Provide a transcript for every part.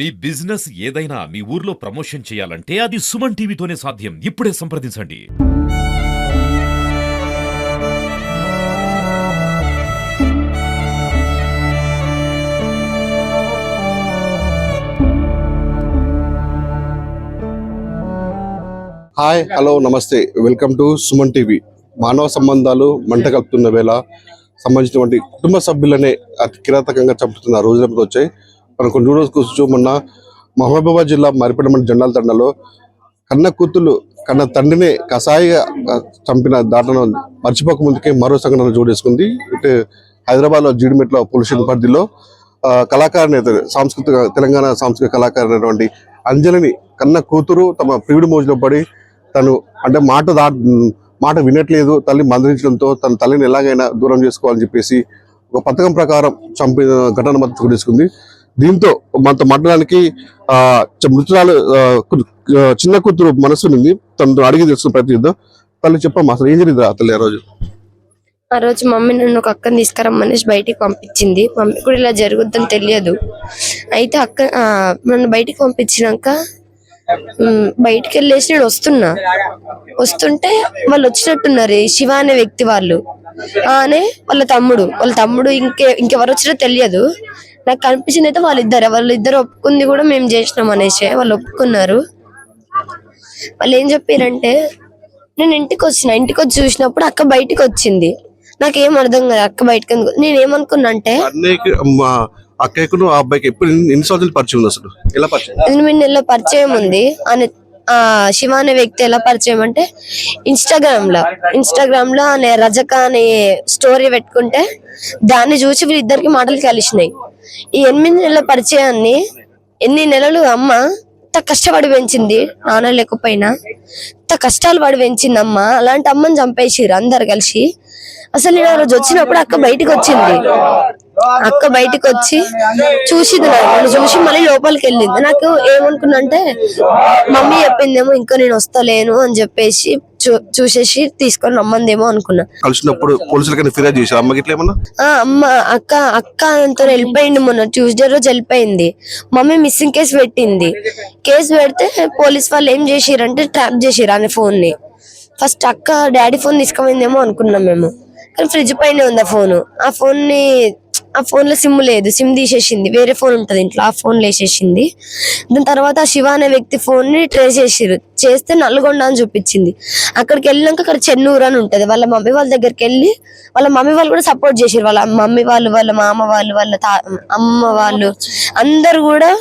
మీ business ఏదైనా మీ ఊర్లో promotion చేయాలంటే అది సుమన్ టీవీతోనే సాధ్యం. ఇప్పుడే సంప్రదించండి. హాయ్, హలో, నమస్తే. Welcome to Suman TV. మానవ సంబంధాలు మంట కలుపుతున్న వేళ సంబంధించినటువంటి కుటుంబ సభ్యులనే అతి కిరాతకంగా చంపుతున్న రోజులతో వచ్చాయి. మనం కొన్ని రోజులు కూర్చో మొన్న మహబూబాబాద్ జిల్లా మరిపేట మండలం జండాల తండలో కన్న కూతుళ్ళు కన్న తండ్రినే కసాయిగా చంపిన దాటను మర్చిపోక ముందుకే మరో సంఘటన జోడేసుకుంది. ఇటు హైదరాబాద్లో జీడిమెట్ల పోలీస్ స్టేషన్ పరిధిలో కళాకారిణి సాంస్కృతిక తెలంగాణ సాంస్కృతిక కళాకారిణి అంజలిని కన్న కూతురు తమ ప్రియుడి మోజులో పడి తను అంటే మాట వినట్లేదు, తల్లి మందలించడంతో తన తల్లిని ఎలాగైనా దూరం చేసుకోవాలని చెప్పేసి ఒక పథకం ప్రకారం చంపిన ఘటన మద్దతు తీసుకుంది. దీంతో మనతో మాట్లాడడానికి మృతురాలు చిన్న కూతురు మనసు ఉంది. తనతో అడిగి తెలుసుకున్న ప్రయత్నిద్దాం. తల్లి చెప్పమ్మా, అసలు ఏం జరిగింది తల్లి ఆ రోజు మమ్మీ నన్ను ఒక అక్కని తీసుకురమ్మనేసి బయటికి పంపించింది. మమ్మీ కూడా ఇలా జరుగుద్దని తెలియదు. అయితే అక్క నన్ను బయటికి పంపించినాక బయటికి వెళ్ళేసి నేను వస్తుంటే వాళ్ళు వచ్చినట్టున్నారు. శివ అనే వ్యక్తి వాళ్ళు అనే వాళ్ళ తమ్ముడు ఇంకెవరు వచ్చినా తెలియదు. నాకు కనిపించింది అయితే వాళ్ళిద్దరు ఒప్పుకుంది కూడా మేము చేసినాం అనేసి వాళ్ళు ఒప్పుకున్నారు. వాళ్ళు ఏం చెప్పారంటే, నేను ఇంటికి వచ్చి చూసినప్పుడు అక్క బయటికి వచ్చింది. నాకేం అర్థం కాదు అక్క బయటకు. నేనేమనుకున్నా అంటే అక్కయ్యకు ఆ అబ్బాయికి ఎప్పుడు ఎన్ని సంవత్సరాలు పరిచయం ఉంది, అసలు ఎలా పరిచయం? 8 నెలల పరిచయం ఉంది. శివ అనే వ్యక్తి ఎలా పరిచయం అంటే ఇన్స్టాగ్రామ్ లో అనే రజక అనే స్టోరీ పెట్టుకుంటే దాన్ని చూసి వీళ్ళిద్దరికి మాటలు కలిసినాయి. ఈ 8 నెలల పరిచయాన్ని ఎన్ని నెలలు అమ్మ ఇంత కష్టపడి పెంచింది. నాన్న లేకపోయినా ఇంత కష్టాలు పడి పెంచింది అమ్మ. అలాంటి అమ్మని చంపేసిరు అందరు కలిసి. అసలు నేను ఆ రోజు వచ్చినప్పుడు అక్క బయటకు వచ్చి చూసింది. నన్ను చూసి మళ్ళీ లోపలికి వెళ్ళింది. నాకు ఏమనుకున్నా అంటే మమ్మీ చెప్పిందేమో ఇంకా నేను వస్తలేను అని చెప్పేసి చూసేసి తీసుకొని రమ్మందేమో అనుకున్నా. కలిసినప్పుడు పోలీసులకి ఫిర్యాదు చేశారు అమ్మకి ఇట్లా ఏమన్నా? అమ్మ అక్క అంతా వెళ్ళిపోయింది. మొన్న ట్యూస్డే రోజు వెళ్ళిపోయింది. మమ్మీ మిస్సింగ్ కేసు పెట్టింది. కేసు పెడితే పోలీస్ వాళ్ళు ఏం చేసిరంటే ట్రాప్ చేసిరు అనే ఫోన్ ని. ఫస్ట్ అక్క డాడీ ఫోన్ తీసుకుపోయిందేమో అనుకున్నాం మేము, కానీ ఫ్రిడ్జ్ పైన ఉంది ఆ ఫోన్ లో సిమ్ లేదు. సిమ్ తీసేసింది. వేరే ఫోన్ ఉంటది ఇంట్లో, ఆ ఫోన్ వేసేసింది. దాని తర్వాత శివ అనే వ్యక్తి ఫోన్ ని ట్రేస్ చేస్తే నల్గొండ అని చూపించింది. అక్కడికి వెళ్ళినాక అక్కడ చెన్నూరు అని ఉంటది. వాళ్ళ మమ్మీ వాళ్ళ దగ్గరికి వెళ్ళి వాళ్ళ మమ్మీ వాళ్ళు కూడా సపోర్ట్ చేసారు. వాళ్ళ మమ్మీ వాళ్ళు, వాళ్ళ మామ వాళ్ళు, వాళ్ళ అమ్మ వాళ్ళు అందరు కూడా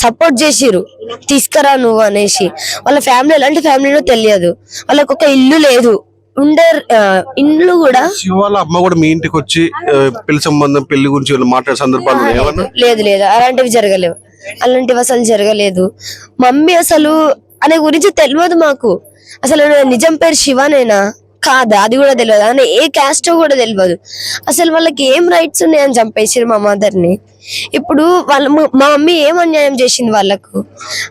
సపోర్ట్ చేసిరు, తీసుకురా నువ్వు అనేసి. వాళ్ళ ఫ్యామిలీ ఎలాంటి ఫ్యామిలీనో తెలియదు. వాళ్ళకి ఒక ఇల్లు లేదు. ఇండ్లు కూడా అమ్మ కూడా మీ ఇంటికి వచ్చి పెళ్లి సంబంధం పెళ్లి గురించి మాట్లాడే సందర్భాలు లేదు. అలాంటివి అసలు జరగలేదు. మమ్మీ అసలు అనే గురించి తెలియదు మాకు. అసలు నిజం పేరు శివనేనా కాదా అది కూడా తెలియదు. అని ఏ క్యాస్టో కూడా తెలియదు. అసలు వాళ్ళకి ఏం రైట్స్ ఉన్నాయని చంపేసారు మా మదర్ ని. ఇప్పుడు మా మమ్మీ ఏం అన్యాయం చేసింది వాళ్ళకు?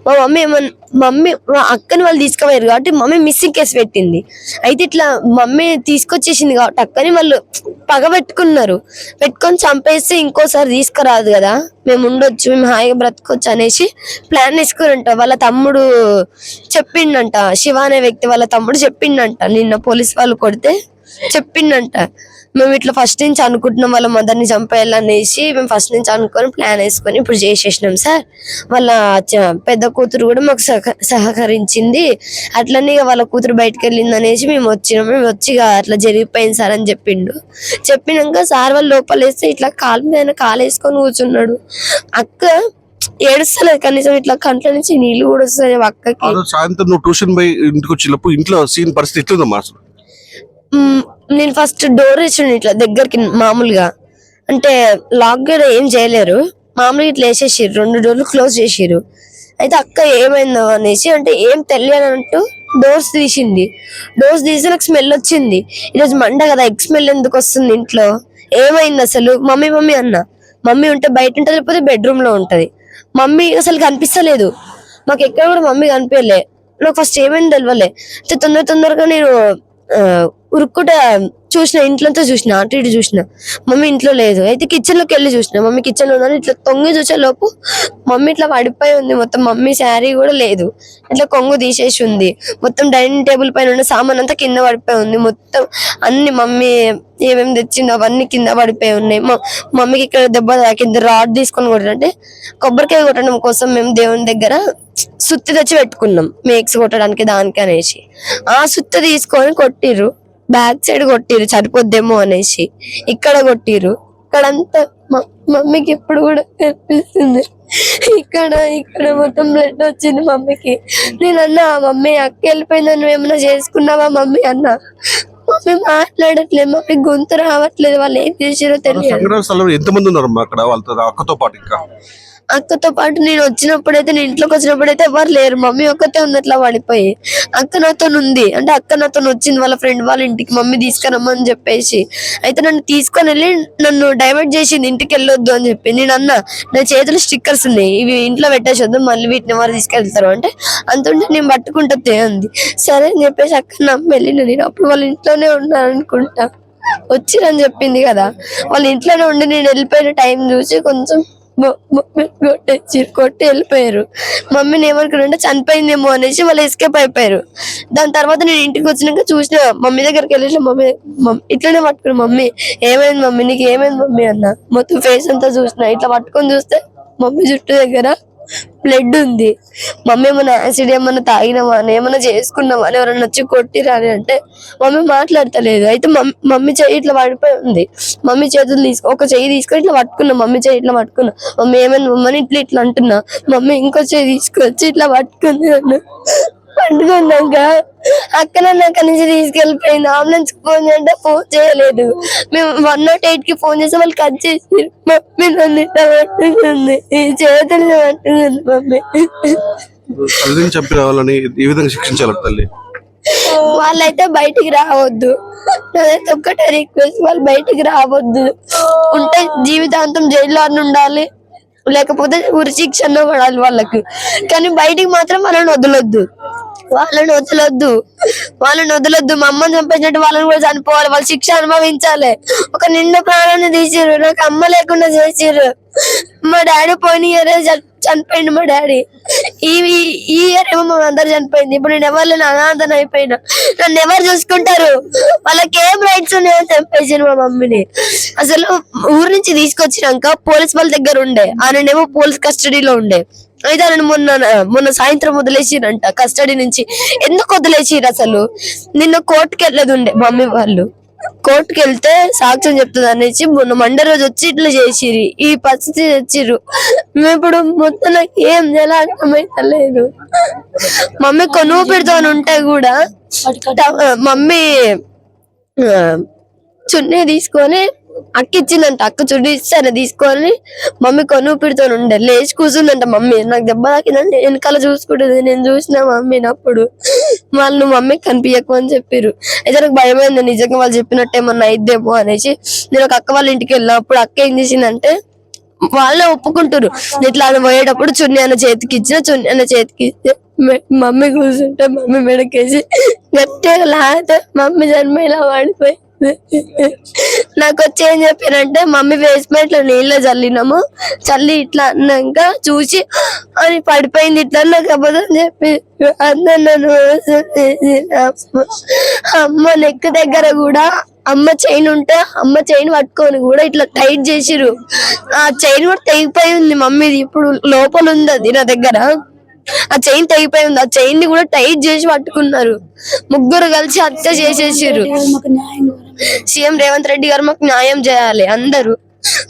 మా అక్కని వాళ్ళు తీసుకుపోయారు కాబట్టి మమ్మీ మిస్సింగ్ కేసు పెట్టింది. అయితే ఇట్లా మమ్మీ తీసుకొచ్చేసింది కాబట్టి అక్కని వాళ్ళు పెట్టుకొని చంపేస్తే ఇంకోసారి తీసుకురాదు కదా, మేము ఉండొచ్చు, మేము హాయిగా బ్రతకొచ్చు అనేసి ప్లాన్ వేసుకురంట. వాళ్ళ తమ్ముడు చెప్పిండంట, శివ అనే వ్యక్తి వాళ్ళ తమ్ముడు చెప్పిండంట. నిన్న పోలీస్ వాళ్ళు కొడితే చెప్పిండంట, మేము ఇట్లా ఫస్ట్ నుంచి అనుకుంటున్నాం వాళ్ళ మదర్ని చంపేయాలనేసి. మేము ఫస్ట్ నుంచి అనుకొని ప్లాన్ వేసుకొని ఇప్పుడు చేసేసినాం సార్. వాళ్ళ పెద్ద కూతురు కూడా మాకు సహకరించింది. అట్లనే వాళ్ళ కూతురు బయటకు వెళ్ళింది అనేసి మేము వచ్చి అట్లా జరిగిపోయింది సార్ అని చెప్పినాక సార్ వాళ్ళు లోపల వేస్తే ఇట్లా కాలు మీద కాలు వేసుకొని కూర్చున్నాడు. అక్క ఏడుస్తలేదు కనీసం, ఇట్లా కంట్ల నుంచి నీళ్లు కూడా వస్తాయి అక్కకి. సాయంత్రం నువ్వు ట్యూషన్ పోయి ఇంటికి వచ్చినప్పుడు ఇంట్లో సీన్ పరిస్థితి ఎట్లుందమ్మా? నేను ఫస్ట్ డోర్ వేసాను ఇట్లా దగ్గరికి. మామూలుగా అంటే లాక్ కూడా ఏం చేయలేరు, మామూలుగా ఇట్లా వేసేసారు. 2 డోర్లు క్లోజ్ చేసిరు. అయితే అక్క ఏమైందో అనేసి అంటే ఏం తెలియనంటూ డోర్స్ తీసింది. డోర్స్ తీసి నాకు స్మెల్ వచ్చింది. ఈరోజు మండ కదా, ఎగ్ స్మెల్ ఎందుకు వస్తుంది ఇంట్లో, ఏమైంది అసలు? మమ్మీ అన్న. మమ్మీ ఉంటే బయట ఉంటుంది, లేకపోతే బెడ్రూమ్ లో ఉంటది. మమ్మీ అసలు కనిపిస్తలేదు మాకు, ఎక్కడ కూడా మమ్మీ కనిపించలే. నాకు ఫస్ట్ ఏమైంది తెలియలే. అయితే తొందరగా నేను ఉరుక్కుట చూసిన, ఇంట్లోంతో చూసిన, అటు ఇటు చూసిన, మమ్మీ ఇంట్లో లేదు. అయితే కిచెన్ లోకి వెళ్ళి చూసిన, మమ్మీ కిచెన్ లో ఉందని ఇట్లా తొంగి చూసే లోపు మమ్మీ ఇట్లా పడిపోయి ఉంది. మొత్తం మమ్మీ శారీ కూడా లేదు, ఇట్లా కొంగు తీసేసి ఉంది. మొత్తం డైనింగ్ టేబుల్ పైన ఉన్న సామాన్ అంతా కింద పడిపోయి ఉంది. మొత్తం అన్ని మమ్మీ ఏమేమి తెచ్చిందో అవన్నీ కింద పడిపోయి ఉన్నాయి. మమ్మీకి ఇక్కడ దెబ్బ తాకింది. రాడ్ తీసుకొని కొట్టాలంటే కొబ్బరికాయ కొట్టడం కోసం మేము దేవుని దగ్గర సుత్తి తెచ్చి పెట్టుకున్నాం, మేక్స్ కొట్టడానికి దానికి అనేసి. ఆ సుత్తి తీసుకొని కొట్టిర్రు, బ్యాక్ సైడ్ కొట్టిర్రు సరిపోద్దేమో అనేసి. ఇక్కడ కొట్టిర్రు, ఇక్కడంతా మమ్మీకి ఇప్పుడు కూడా కనిపిస్తుంది. ఇక్కడ ఇక్కడ మొత్తం బ్లడ్ వచ్చింది మమ్మీకి. నేను అన్నా, మమ్మీ అక్క వెళ్ళిపోయిందని నువ్వు ఏమైనా చేసుకున్నావా మమ్మీ అన్నా. మమ్మీ మాట్లాడట్లేదు, మమ్మీ గొంతు రావట్లేదు. వాళ్ళు ఏం చేసారో తెలియదు. సంఘటన స్థలంలో ఎంతమంది ఉన్నారమ్మా అక్కడ వాళ్ళతో, అక్కతో పాటు? ఇంకా అక్కతో పాటు నేను వచ్చినప్పుడైతే, నేను ఇంట్లోకి వచ్చినప్పుడైతే ఎవరు లేరు, మమ్మీ ఒక్కతే ఉంది అట్లా పడిపోయి. అక్క నాతో ఉంది అంటే అక్క నాతో వచ్చింది వాళ్ళ ఫ్రెండ్ వాళ్ళ ఇంటికి, మమ్మీ తీసుకురమ్మని చెప్పేసి. అయితే నన్ను తీసుకొని వెళ్ళి నన్ను డైవర్ట్ చేసింది, ఇంటికి వెళ్ళొద్దు అని చెప్పి. నేను అన్నా, నా చేతులు స్టిక్కర్స్ ఉన్నాయి, ఇవి ఇంట్లో పెట్టేసొద్దు, మళ్ళీ వీటిని ఎవరు తీసుకెళ్తారు అంటే, అంతుంటే నేను పట్టుకుంటే అంది. సరే అని చెప్పేసి అక్క నమ్మి వెళ్ళిన. నేను అప్పుడు వాళ్ళ ఇంట్లోనే ఉన్నాను అనుకుంటా, వచ్చిరని చెప్పింది కదా. వాళ్ళ ఇంట్లోనే ఉండి నేను వెళ్ళిపోయిన టైం చూసి కొంచెం కొట్టి వెళ్ళిపోయారు. మమ్మీని ఏమనుకున్నారంటే చనిపోయిందేమో అనేసి వాళ్ళు ఎస్కేప్ అయిపోయారు. దాని తర్వాత నేను ఇంటికి వచ్చినాక చూసిన, మమ్మీ దగ్గరికి వెళ్ళి మమ్మీ ఇట్లనే పట్టుకున్నా, మమ్మీ ఏమైంది మమ్మీ, నీకు ఏమైంది మమ్మీ అన్న. మొత్తం ఫేస్ అంతా చూసిన, ఇట్లా పట్టుకొని చూస్తే మమ్మీ జుట్టు దగ్గర బ్లడ్ ఉంది. మమ్మీ ఏమన్నా యాసిడ్ ఏమన్నా తాగినామా అని, ఏమన్నా చేసుకున్నామా అని, ఎవరన్నా వచ్చి కొట్టిరా అని అంటే మమ్మీ మాట్లాడతలేదు. అయితే మమ్మీ చెయ్యి ఇట్లా పడిపోయి ఉంది. మమ్మీ చేతులు ఒక చెయ్యి తీసుకొని ఇట్లా పట్టుకున్నా, మమ్మీ చెయ్యి ఇట్లా పట్టుకున్నా. మమ్మీ ఏమైనా మమ్మని ఇట్లా ఇట్లా అంటున్నా, మమ్మీ ఇంకో చెయ్యి తీసుకొచ్చి ఇట్లా పట్టుకుంది నన్ను. పట్టుకున్నాక అక్క నన్ను అక్కడి నుంచి తీసుకెళ్ళిపోయింది. అంబులెన్స్ ఫోన్ అంటే ఫోన్ చేయలేదు. మేము 108 కి ఫోన్ చేసి వాళ్ళు కట్ చేసి, మమ్మీ నన్ను ఇట్లా పట్టుకుంది, ఈ చేతులు పట్టుకుంది మమ్మీ. తల్లిని చంపిన వాళ్ళని ఏ విధంగా శిక్షించాలి తల్లి? వాళ్ళైతే బయటికి రావద్దు, నాదైతే ఒక్కటే రిక్వెస్ట్, వాళ్ళు బయటికి రావద్దు. ఉంటే జీవితాంతం జైల్లో అని ఉండాలి, లేకపోతే ఉరి శిక్ష పడాలి వాళ్ళకి. కానీ బయటికి మాత్రం వాళ్ళని వదలొద్దు, వాళ్ళని వదలొద్దు. మా అమ్మని చంపేసినట్టు వాళ్ళని కూడా చనిపోవాలి, వాళ్ళు శిక్ష అనుభవించాలి. ఒక నిండు ప్రాణాన్ని తీసిర్రు, నాకు అమ్మ లేకుండా చేసిర్రు. మా డాడీ పోయిన ఇయర్ చనిపోయింది, మా డాడీ ఈ ఇయర్ ఏమో మా అందరు చనిపోయింది. ఇప్పుడు నేను ఎవరు అనాథన అయిపోయినా, నన్ను ఎవరు చూసుకుంటారు, వాళ్ళకి ఏం రైట్స్ ఉన్నాయని చంపేసాను మా మమ్మీని. అసలు ఊరు నుంచి తీసుకొచ్చినాక పోలీస్ వాళ్ళ దగ్గర ఉండే, ఆయనేమో పోలీస్ కస్టడీలో ఉండే. అయితే ఆయన మొన్న సాయంత్రం వదిలేసిరంట కస్టడీ నుంచి. ఎందుకు వదిలేసిరు అసలు? నిన్న కోర్టుకి వెళ్ళదు ఉండే మమ్మీ వాళ్ళు. కోర్టుకి వెళ్తే సాక్ష్యం చెప్తుంది అనేసి మొన్న మండే రోజు వచ్చి ఇట్లా చేసిరి, ఈ పరిస్థితి తెచ్చిర్రు. మేము ఇప్పుడు మొత్తం నాకు ఏం ఎలా అర్థమైతలేదు. మమ్మీ కొనువు పెడతా ఉంటే కూడా మమ్మీ చున్నీ తీసుకొని అక్క ఇచ్చిందంట, అక్క చున్నీ ఇచ్చాను తీసుకొని మమ్మీ కొనువు పెడుతూ ఉండే. లేచి కూర్చుందంట మమ్మీ. నాకు దెబ్బ తాకిందంటే వెనకాల చూసుకుంటుంది, నేను చూసిన మమ్మీని. అప్పుడు వాళ్ళు మమ్మీ కనిపించకు అని చెప్పారు. అయితే నాకు భయమైంది, నిజంగా వాళ్ళు చెప్పినట్టు ఏమన్నా అయిద్దేమో అనేసి. నేను ఒక అక్క వాళ్ళ ఇంటికి వెళ్ళిన, అప్పుడు అక్క ఏం చేసిందంటే వాళ్ళే ఒప్పుకుంటారు, ఇట్లా పోయేటప్పుడు చున్నీ అన్న చేతికి ఇస్తే మమ్మీ కూర్చుంటే మమ్మీ మెడకేసి గట్టిగా లాగితే మమ్మీ జన్మేలా పడిపోయి. నాకు వచ్చి ఏం చెప్పారంటే, మమ్మీ బేస్మెంట్ లో నీళ్ళ చల్లినాము, చల్లి ఇట్లా అన్నాక చూసి అని పడిపోయింది ఇట్లా. నాకు అబద్ధం చెప్పి అందరు అమ్మ నెక్ దగ్గర కూడా అమ్మ చైన్ ఉంటే అమ్మ చైన్ పట్టుకొని కూడా ఇట్లా టైట్ చేసిరు. ఆ చైన్ కూడా తెగిపోయి ఉంది మమ్మీది, ఇప్పుడు లోపల ఉంది అది నా దగ్గర. ఆ చైన్ తెగిపోయి ఉంది, ఆ చైన్ ని కూడా టైట్ చేసి పట్టుకున్నారు. ముగ్గురు కలిసి హత్య చేసేసారు. సీఎం రేవంత్ రెడ్డి గారు మాకు న్యాయం చేయాలి అందరూ,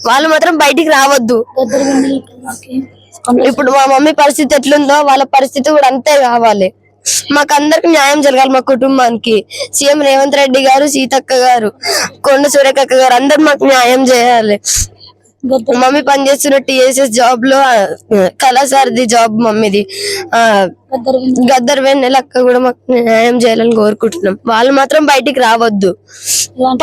వాళ్ళు మాత్రం బయటికి రావద్దు. ఇప్పుడు మా మమ్మీ పరిస్థితి ఎట్లుందో వాళ్ళ పరిస్థితి కూడా అంతే కావాలి. మాకు అందరికి న్యాయం జరగాలి, మా కుటుంబానికి. సీఎం రేవంత్ రెడ్డి గారు, సీతక్క గారు, కొండ సురేఖక్క గారు అందరు మాకు న్యాయం చేయాలి. మమ్మీ పనిచేస్తున్న టీఎస్ఎస్ జాబ్ లో కళాసారథి జాబ్ మమ్మీది. గద్దర్ వెన్నెల అక్క కూడా మాకు న్యాయం చేయాలని కోరుకుంటున్నాం. వాళ్ళు మాత్రం బయటికి రావద్దు,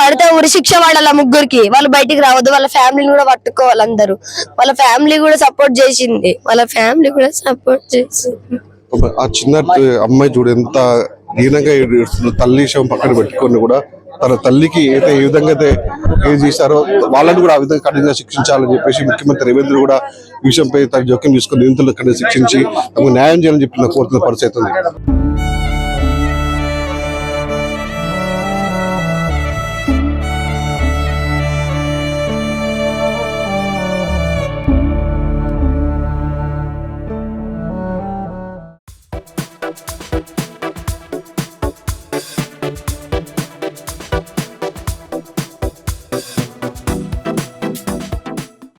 పడితే ఉరి శిక్ష పడాల ముగ్గురికి. వాళ్ళు బయటికి రావద్దు, వాళ్ళ ఫ్యామిలీని కూడా పట్టుకోవాలి అందరూ. వాళ్ళ ఫ్యామిలీ కూడా సపోర్ట్ చేసింది, ఆ చిన్న అమ్మాయి చూడు ఎంత దీనంగా ఏడుస్తుందో. తల్లి విషయం పక్కన పెట్టుకొని కూడా తన తల్లికి అయితే ఏ విధంగా అయితే ఏం చేశారో వాళ్ళని కూడా ఆ విధంగా కఠినంగా శిక్షించాలని చెప్పేసి ముఖ్యమంత్రి రేవంత్ రెడ్డి కూడా ఈ విషయంపై తన జోక్యం తీసుకుని నిందితులను కఠినంగా శిక్షించి తమకు న్యాయం చేయాలని చెప్పి కోరుతున్న పరిస్థితి ఉంది.